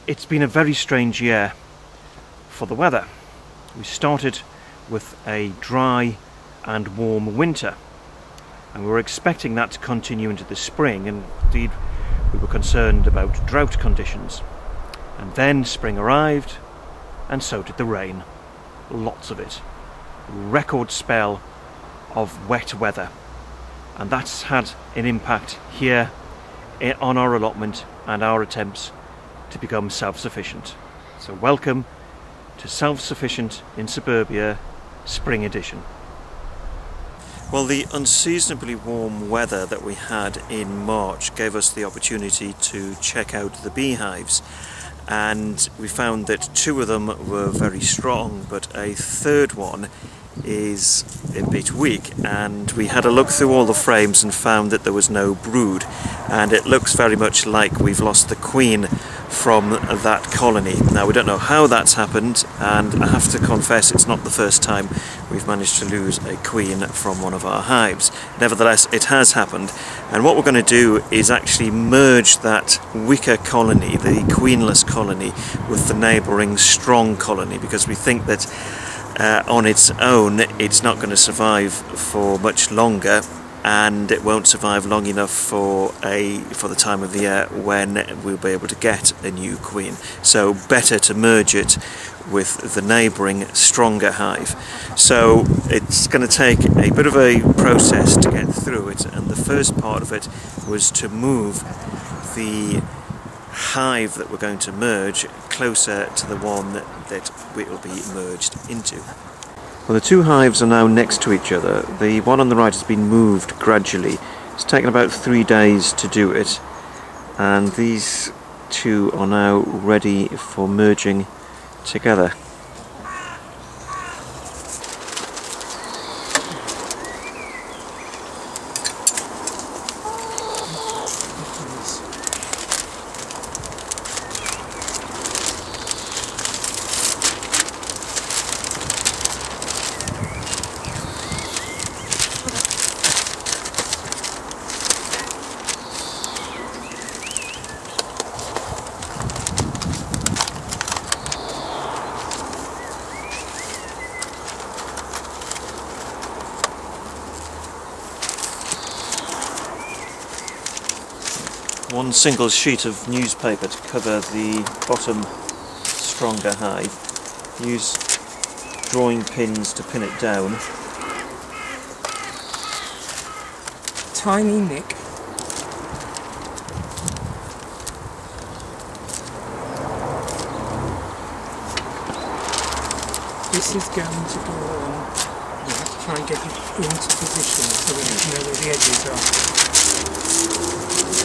It's been a very strange year for the weather. We started with a dry and warm winter, and we were expecting that to continue into the spring, and indeed we were concerned about drought conditions. And then spring arrived, and so did the rain. Lots of it. Record spell of wet weather, and that's had an impact here on our allotment and our attempts to become self-sufficient. So welcome to Self-Sufficient in Suburbia Spring Edition. Well, the unseasonably warm weather that we had in March gave us the opportunity to check out the beehives, and we found that 2 of them were very strong, but a third one is a bit weak, and we had a look through all the frames and found that there was no brood, and it looks very much like we've lost the queen from that colony. Now, we don't know how that's happened, and I have to confess it's not the first time we've managed to lose a queen from one of our hives. Nevertheless, it has happened, and what we're going to do is actually merge that weaker colony, the queenless colony, with the neighbouring strong colony, because we think that on its own it's not going to survive for much longer, and it won't survive long enough for the time of the year when we'll be able to get a new queen. So better to merge it with the neighbouring stronger hive. So it's going to take a bit of a process to get through it, and the first part of it was to move the hive that we're going to merge closer to the one that it will be merged into. Well, the 2 hives are now next to each other. The one on the right has been moved gradually. It's taken about 3 days to do it, and these 2 are now ready for merging together. One single sheet of newspaper to cover the bottom stronger hive. Use drawing pins to pin it down. Tiny nick. This is going to go on. You have to try and get it into position so that you know where the edges are.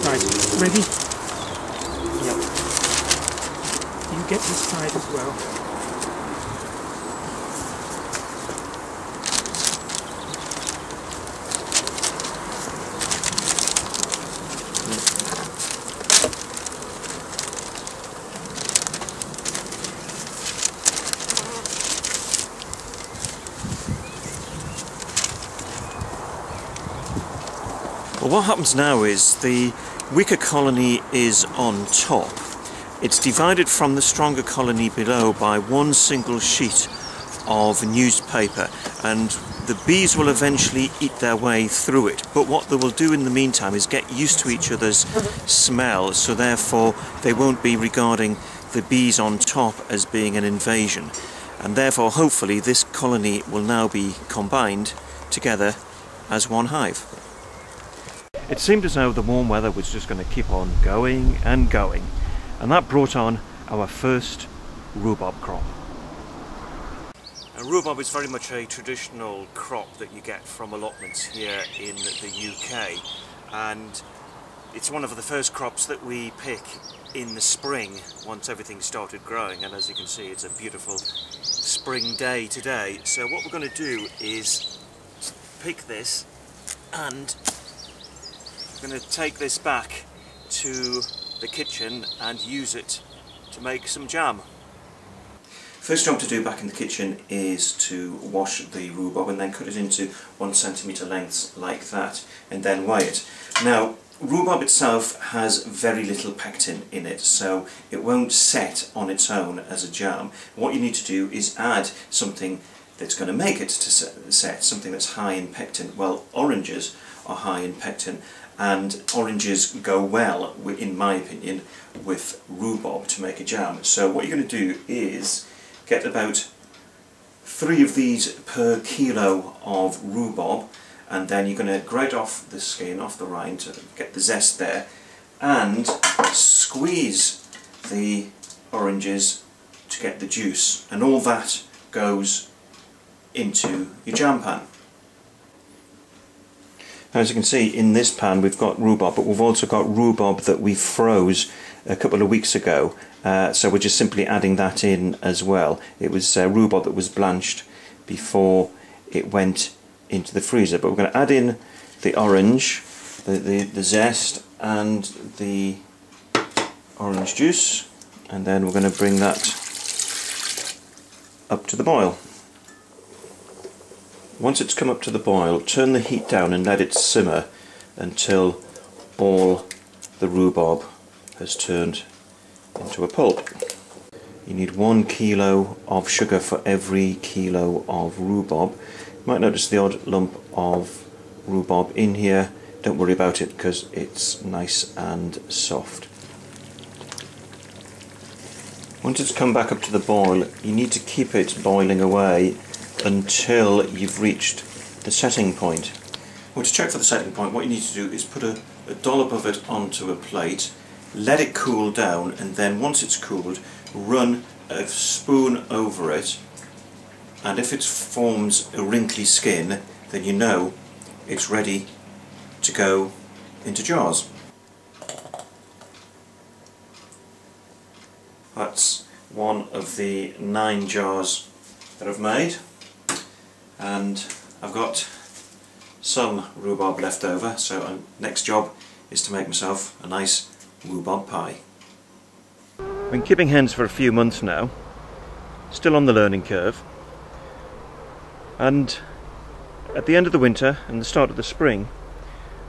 Right, ready? Yep. You get this side as well. Well, what happens now is the weaker colony is on top. It's divided from the stronger colony below by one single sheet of newspaper, and the bees will eventually eat their way through it. But what they will do in the meantime is get used to each other's smell, so therefore they won't be regarding the bees on top as being an invasion. And therefore, hopefully, this colony will now be combined together as one hive. It seemed as though the warm weather was just going to keep on going and going, and that brought on our first rhubarb crop. Now, rhubarb is very much a traditional crop that you get from allotments here in the UK, and it's one of the first crops that we pick in the spring once everything started growing, and as you can see, it's a beautiful spring day today. So what we're going to do is pick this, and I'm going to take this back to the kitchen and use it to make some jam. First job to do back in the kitchen is to wash the rhubarb and then cut it into 1 centimetre lengths like that, and then weigh it. Now, rhubarb itself has very little pectin in it, so it won't set on its own as a jam. What you need to do is add something that's going to make it to set, something that's high in pectin. Well, oranges are high in pectin, and oranges go well, in my opinion, with rhubarb to make a jam. So what you're going to do is get about 3 of these per kilo of rhubarb, and then you're going to grate off the skin, off the rind, to get the zest there, and squeeze the oranges to get the juice, and all that goes into your jam pan. As you can see, in this pan we've got rhubarb, but we've also got rhubarb that we froze a couple of weeks ago, so we're just simply adding that in as well. It was rhubarb that was blanched before it went into the freezer, but we're going to add in the orange, the zest and the orange juice, and then we're going to bring that up to the boil. Once it's come up to the boil, turn the heat down and let it simmer until all the rhubarb has turned into a pulp. You need 1 kilo of sugar for every kilo of rhubarb. You might notice the odd lump of rhubarb in here. Don't worry about it because it's nice and soft. Once it's come back up to the boil, you need to keep it boiling away until you've reached the setting point. Well, to check for the setting point, what you need to do is put a dollop of it onto a plate, let it cool down, and then once it's cooled, run a spoon over it, and if it forms a wrinkly skin, then you know it's ready to go into jars. That's one of the 9 jars that I've made, and I've got some rhubarb left over, so our next job is to make myself a nice rhubarb pie. I've been keeping hens for a few months now, still on the learning curve, and at the end of the winter and the start of the spring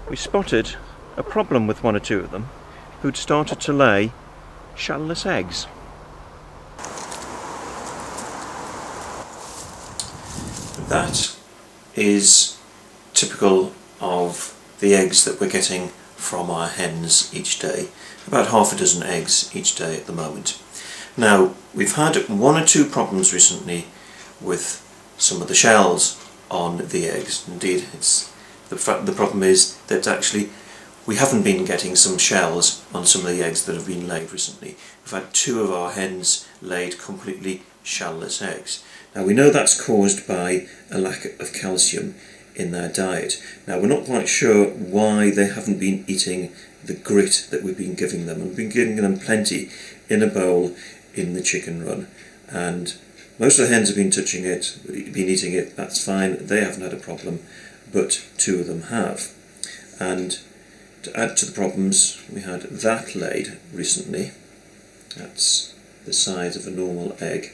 we spotted a problem with 1 or 2 of them who'd started to lay shell-less eggs. That is typical of the eggs that we're getting from our hens each day. About half a dozen eggs each day at the moment. Now, we've had 1 or 2 problems recently with some of the shells on the eggs. Indeed, the problem is that actually we haven't been getting some shells on some of the eggs that have been laid recently. We've had 2 of our hens laid completely shell-less eggs. Now, we know that's caused by a lack of calcium in their diet. Now, we're not quite sure why they haven't been eating the grit that we've been giving them. We've been giving them plenty in a bowl in the chicken run, and most of the hens have been touching it, been eating it. That's fine, they haven't had a problem, but 2 of them have. And to add to the problems, we had that laid recently. That's the size of a normal egg.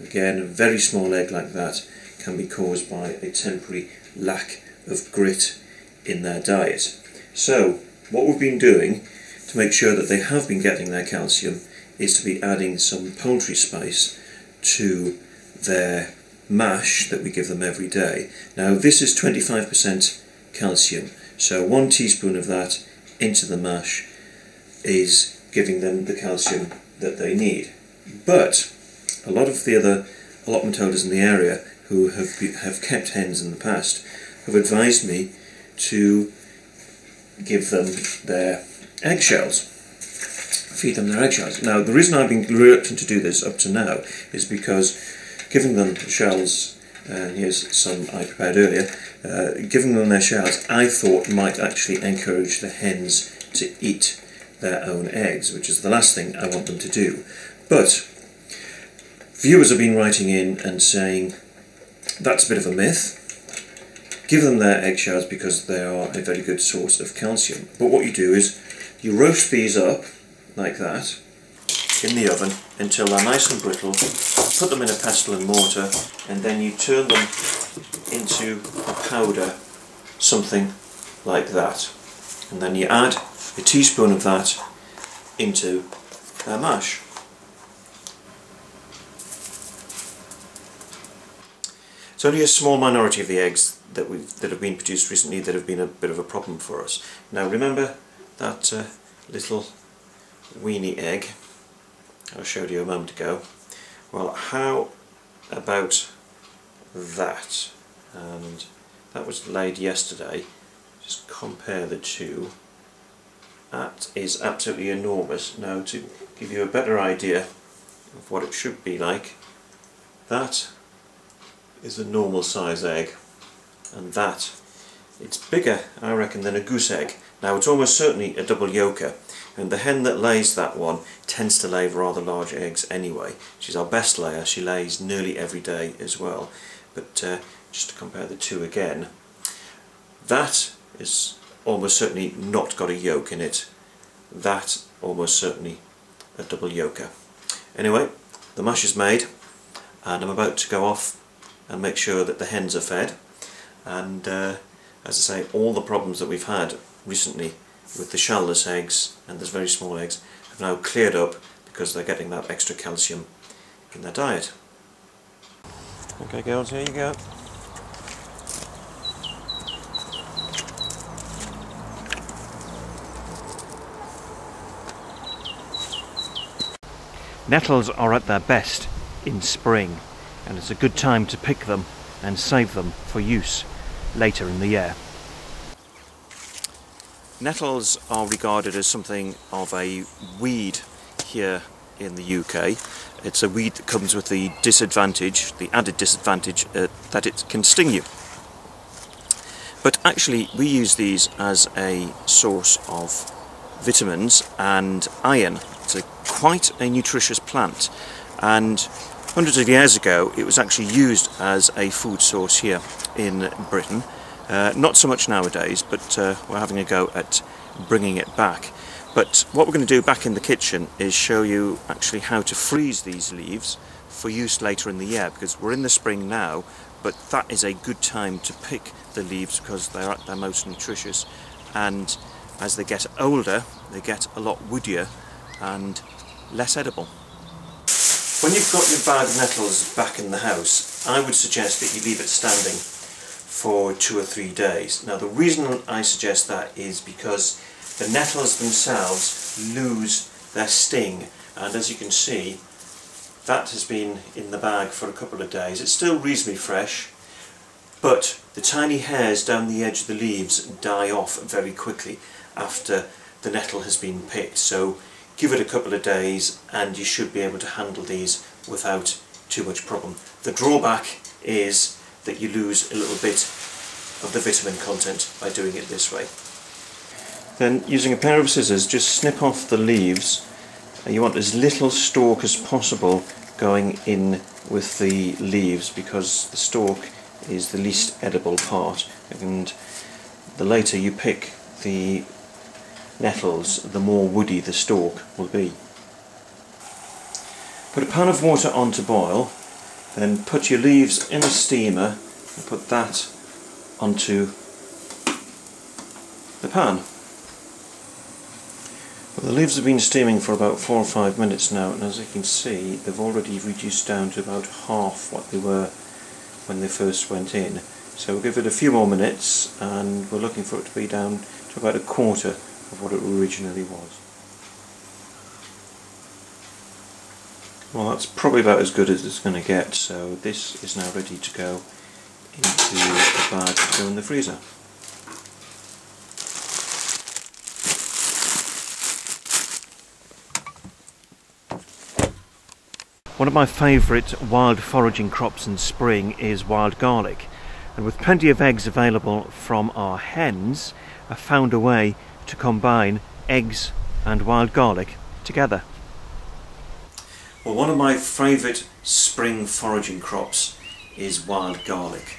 Again, a very small egg like that can be caused by a temporary lack of grit in their diet. So what we've been doing to make sure that they have been getting their calcium is to be adding some poultry spice to their mash that we give them every day. Now, this is 25% calcium, so 1 teaspoon of that into the mash is giving them the calcium that they need. But a lot of the other allotment holders in the area who have kept hens in the past have advised me to give them their eggshells, feed them their eggshells. Now, the reason I've been reluctant to do this up to now is because giving them shells, and here's some I prepared earlier, giving them their shells I thought might actually encourage the hens to eat their own eggs, which is the last thing I want them to do. But viewers have been writing in and saying that's a bit of a myth. Give them their eggshells because they are a very good source of calcium. But what you do is you roast these up like that in the oven until they're nice and brittle, put them in a pestle and mortar, and then you turn them into a powder, something like that. And then you add a teaspoon of that into our mash. It's only a small minority of the eggs that have been produced recently that have been a bit of a problem for us. Now remember that little weenie egg I showed you a moment ago? Well, how about that? And that was laid yesterday. Just compare the two. That is absolutely enormous. Now, to give you a better idea of what it should be like, that is a normal size egg, and that, it's bigger, I reckon, than a goose egg. Now, it's almost certainly a double yolker, and the hen that lays that one tends to lay rather large eggs anyway. She's our best layer. She lays nearly every day as well. But just to compare the two again, that is almost certainly not got a yolk in it. That almost certainly a double yolker. Anyway, the mash is made, and I'm about to go off and make sure that the hens are fed. And as I say, all the problems that we've had recently with the shellless eggs and the very small eggs have now cleared up because they're getting that extra calcium in their diet. Okay girls, here you go. Nettles are at their best in spring, and it's a good time to pick them and save them for use later in the year. Nettles are regarded as something of a weed here in the UK. It's a weed that comes with the disadvantage, the added disadvantage, that it can sting you. But actually we use these as a source of vitamins and iron. It's quite a nutritious plant, and hundreds of years ago it was actually used as a food source here in Britain. Not so much nowadays, but we're having a go at bringing it back. But what we're going to do back in the kitchen is show you actually how to freeze these leaves for use later in the year, because we're in the spring now, but that is a good time to pick the leaves because they're at their most nutritious, and as they get older they get a lot woodier and less edible. When you've got your bag of nettles back in the house, I would suggest that you leave it standing for 2 or 3 days. Now the reason I suggest that is because the nettles themselves lose their sting, and as you can see that has been in the bag for a couple of days. It's still reasonably fresh, but the tiny hairs down the edge of the leaves die off very quickly after the nettle has been picked. So give it a couple of days and you should be able to handle these without too much problem. The drawback is that you lose a little bit of the vitamin content by doing it this way. Then, using a pair of scissors, just snip off the leaves. You want as little stalk as possible going in with the leaves, because the stalk is the least edible part, and the later you pick the nettles, the more woody the stalk will be. Put a pan of water on to boil, then put your leaves in a steamer and put that onto the pan. Well, the leaves have been steaming for about 4 or 5 minutes now, and as you can see they've already reduced down to about half what they were when they first went in. So we'll give it a few more minutes and we're looking for it to be down to about a quarter of what it originally was. Well, that's probably about as good as it's going to get, so this is now ready to go into the bag to go in the freezer. One of my favourite wild foraging crops in spring is wild garlic, and with plenty of eggs available from our hens, I found a way to combine eggs and wild garlic together. Well, one of my favourite spring foraging crops is wild garlic.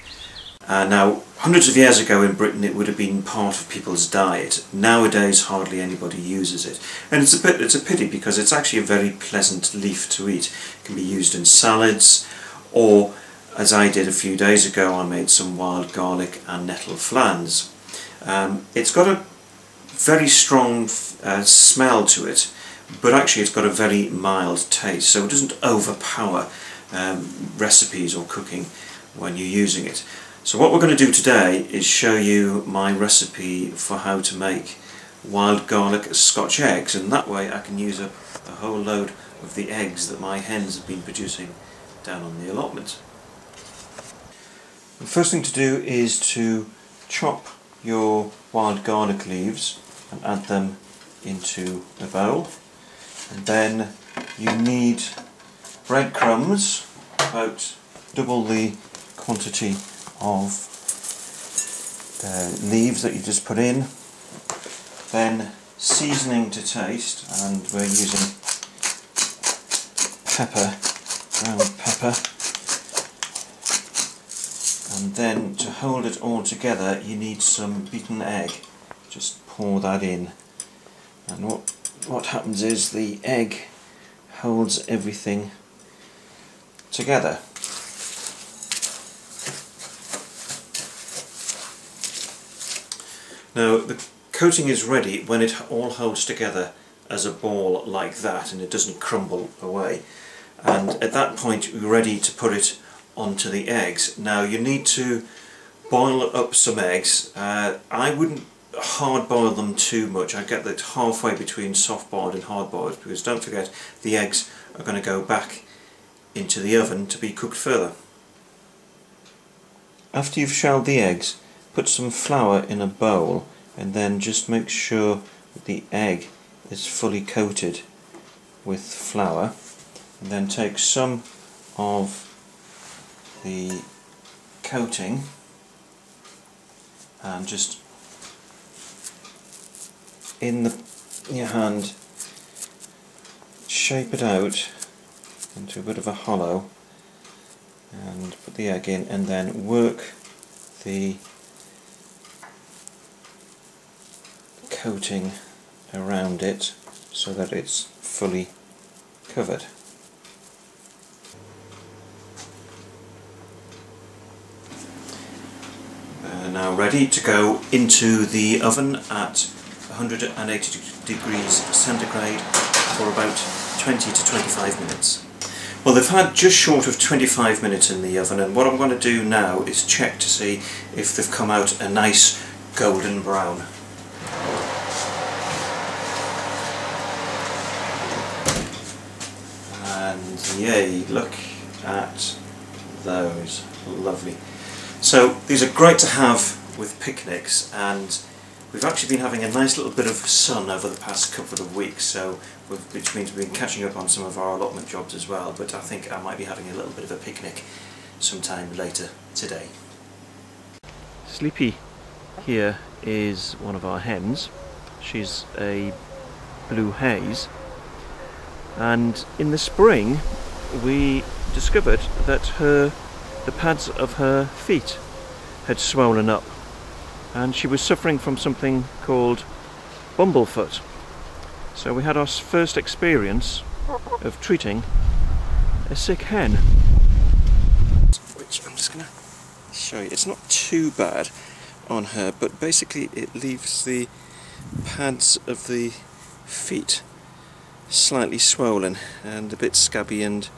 Now, hundreds of years ago in Britain it would have been part of people's diet. Nowadays hardly anybody uses it, and it's a pity because it's actually a very pleasant leaf to eat. It can be used in salads, or as I did a few days ago, I made some wild garlic and nettle flans. It's got a very strong smell to it, but actually it's got a very mild taste, so it doesn't overpower recipes or cooking when you're using it. So what we're going to do today is show you my recipe for how to make wild garlic Scotch eggs, and that way I can use up the whole load of the eggs that my hens have been producing down on the allotment. The first thing to do is to chop your wild garlic leaves and add them into a bowl, and then you need breadcrumbs, about double the quantity of leaves that you just put in, then seasoning to taste, and we're using pepper, ground pepper, and then to hold it all together you need some beaten egg. Just pour that in, and what happens is the egg holds everything together. Now the coating is ready when it all holds together as a ball like that and it doesn't crumble away, and at that point you're ready to put it onto the eggs. Now you need to boil up some eggs. I wouldn't hard boil them too much. I'd get that halfway between soft boiled and hard boiled, because don't forget the eggs are going to go back into the oven to be cooked further. After you've shelled the eggs, put some flour in a bowl and then just make sure that the egg is fully coated with flour, and then take some of the coating and just in your hand shape it out into a bit of a hollow and put the egg in, and then work the coating around it so that it's fully covered. Now ready to go into the oven at 180 degrees centigrade for about 20 to 25 minutes. Well, they've had just short of 25 minutes in the oven, and what I'm going to do now is check to see if they've come out a nice golden brown. And yay, look at those, lovely. So these are great to have with picnics, and we've actually been having a nice little bit of sun over the past couple of weeks, so which means we've been catching up on some of our allotment jobs as well, but I think I might be having a little bit of a picnic sometime later today. Sleepy here is one of our hens. She's a blue haze, and in the spring we discovered that the pads of her feet had swollen up, and she was suffering from something called bumblefoot. So we had our first experience of treating a sick hen, which I'm just going to show you. It's not too bad on her, but basically it leaves the pads of the feet slightly swollen and a bit scabby and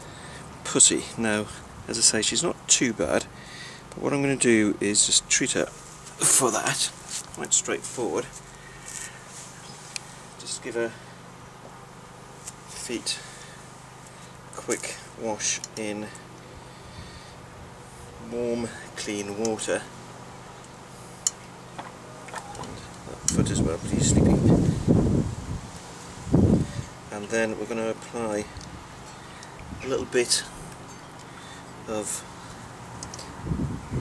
pussy. Now, as I say, she's not too bad, but what I'm going to do is just treat her for that, quite straightforward. Just give her feet quick wash in warm, clean water, and that foot as well, but he's sleeping. And then we're going to apply a little bit of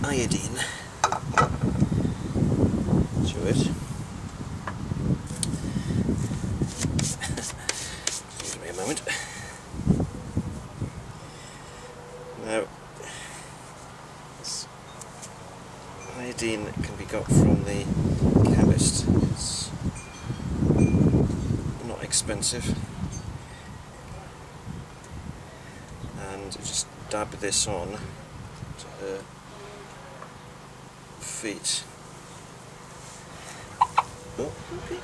iodine to it. Excuse me a moment. Now, this iodine can be got from the chemist. It's not expensive, and just dab this on to her feet. Oh, okay.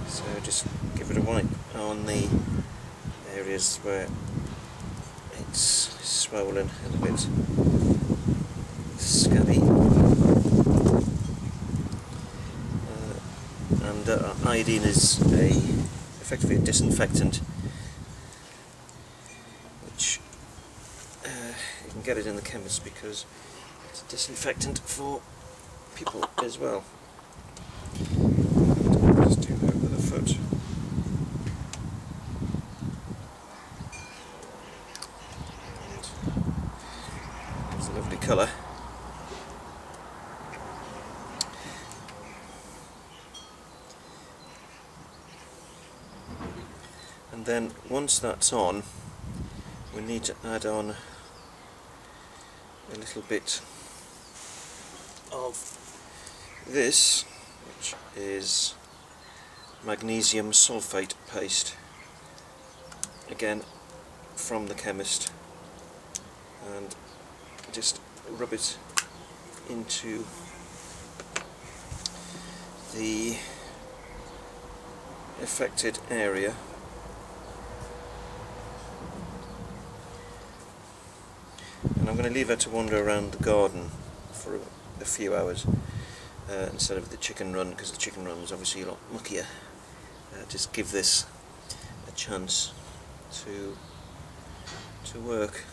So just give it a wipe on the areas where it's swollen and a bit scabby. Iodine is effectively a disinfectant, which you can get it in the chemist because it's a disinfectant for people as well. Just do that with a foot. And it's a lovely colour. And then once that's on, we need to add on a little bit of this, which is magnesium sulfate paste, again from the chemist, and just rub it into the affected area. And I'm going to leave her to wander around the garden for a few hours instead of the chicken run, because the chicken run was obviously a lot muckier. Just give this a chance to work.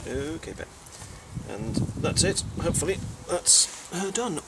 Okay, Ben. And that's it. Hopefully that's her done.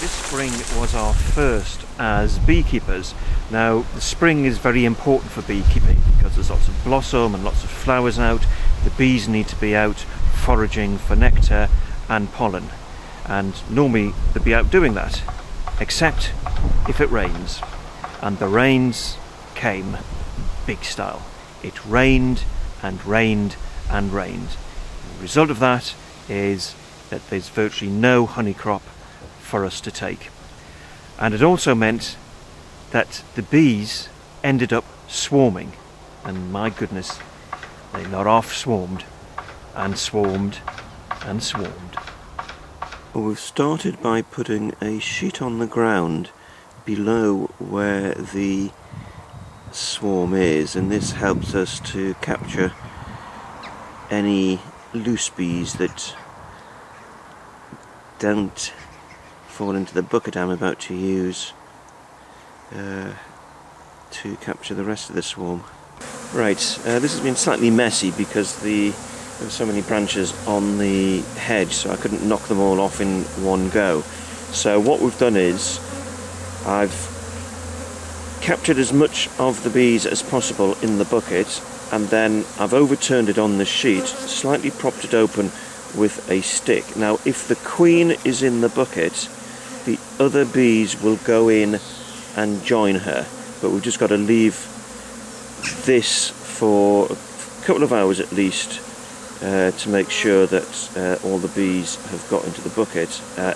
This spring was our first as beekeepers. Now the spring is very important for beekeeping because there's lots of blossom and lots of flowers out. The bees need to be out foraging for nectar and pollen, and normally they'd be out doing that, except if it rains. And the rains came big style. It rained and rained and rained. The result of that is that there's virtually no honey crop for us to take. And it also meant that the bees ended up swarming, and my goodness, they not off swarmed and swarmed and swarmed. Well, we've started by putting a sheet on the ground below where the swarm is, and this helps us to capture any loose bees that don't fall into the bucket I'm about to use to capture the rest of the swarm. Right, this has been slightly messy because there were so many branches on the hedge, so I couldn't knock them all off in one go. So what we've done is I've captured as much of the bees as possible in the bucket, and then I've overturned it on the sheet, slightly propped it open with a stick. Now if the queen is in the bucket, the other bees will go in and join her, but we've just got to leave this for a couple of hours at least to make sure that all the bees have got into the bucket.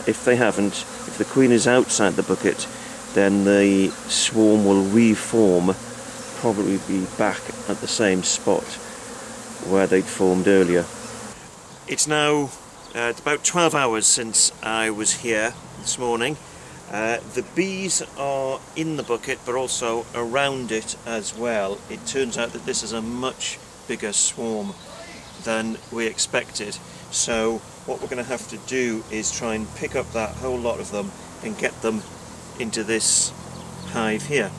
If they haven't, if the queen is outside the bucket, then the swarm will reform, probably be back at the same spot where they'd formed earlier. It's now about 12 hours since I was here this morning. The bees are in the bucket but also around it as well. It turns out that this is a much bigger swarm than we expected, so what we're going to have to do is try and pick up that whole lot of them and get them into this hive here.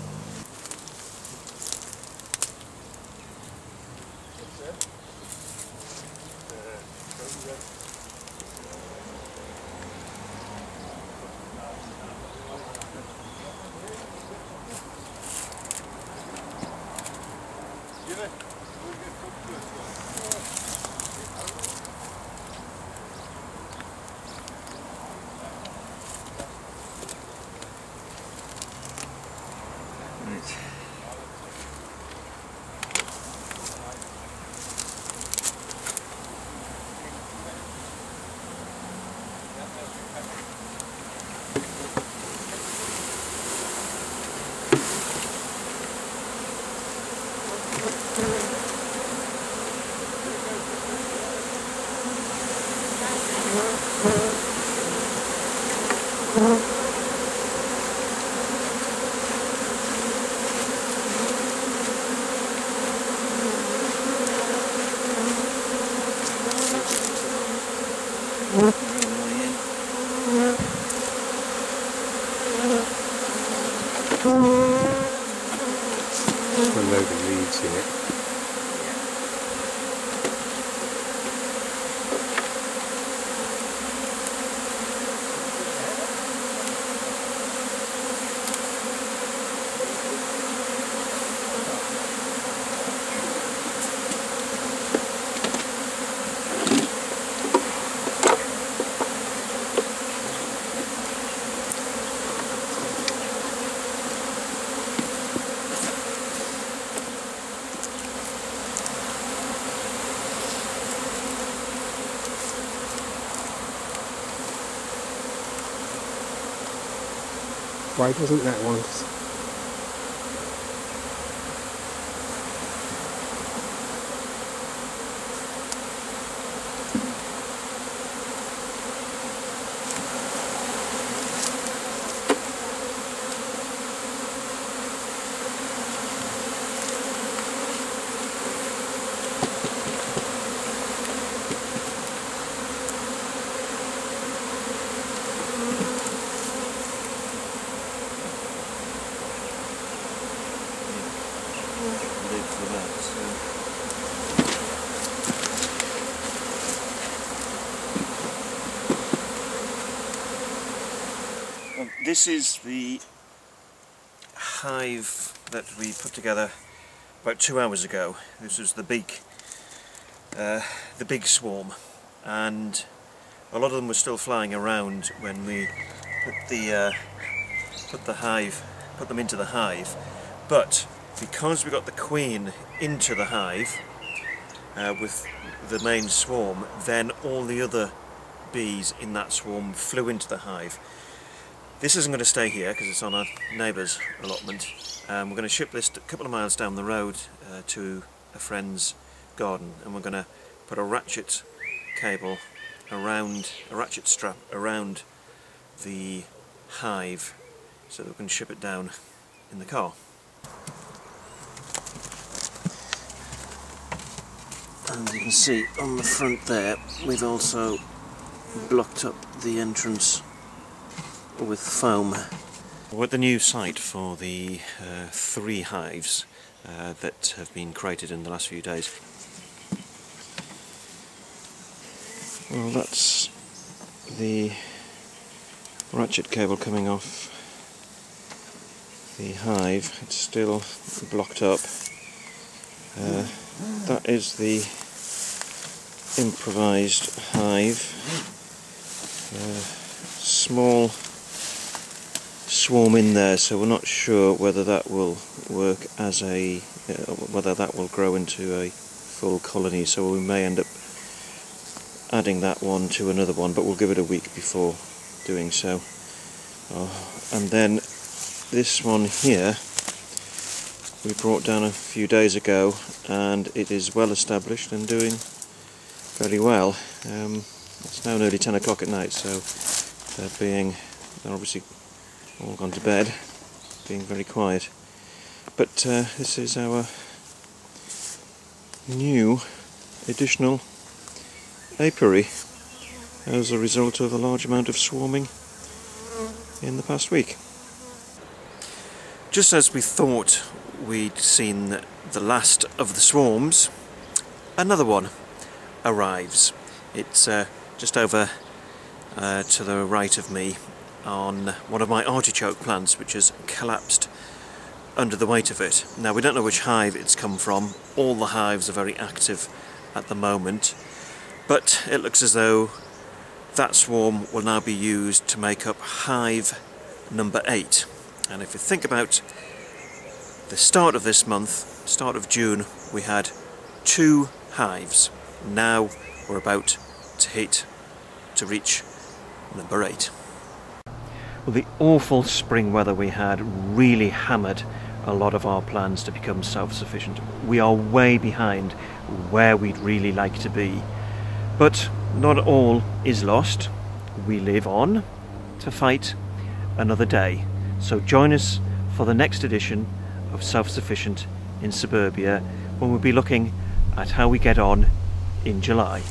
A load of leaves in it. Why doesn't that one? This is the hive that we put together about 2 hours ago. This was the big swarm, and a lot of them were still flying around when we put them into the hive. But because we got the queen into the hive with the main swarm, then all the other bees in that swarm flew into the hive. This isn't going to stay here because it's on our neighbour's allotment. We're going to ship this a couple of miles down the road to a friend's garden, and we're going to put a ratchet cable around, a ratchet strap around the hive so that we can ship it down in the car. And you can see on the front there we've also blocked up the entrance with foam. We're at the new site for the 3 hives that have been created in the last few days. Well, that's the ratchet cable coming off the hive. It's still blocked up. That is the improvised hive. Small swarm in there, so we're not sure whether that will work as a whether that will grow into a full colony, so we may end up adding that one to another one, but we'll give it a week before doing so. And then this one here we brought down a few days ago, and it is well established and doing very well. It's now nearly 10 o'clock at night, so they're obviously all gone to bed, being very quiet. But this is our new additional apiary as a result of a large amount of swarming in the past week. Just as we thought we'd seen the last of the swarms, another one arrives. It's just over to the right of me on one of my artichoke plants, which has collapsed under the weight of it. Now, we don't know which hive it's come from. All the hives are very active at the moment, but it looks as though that swarm will now be used to make up hive number 8. And if you think about the start of this month, start of June, we had 2 hives. Now we're about to reach number 8. Well, the awful spring weather we had really hammered a lot of our plans to become self-sufficient. We are way behind where we'd really like to be. But not all is lost. we live on to fight another day. So join us for the next edition of Self-Sufficient in Suburbia, when we'll be looking at how we get on in July.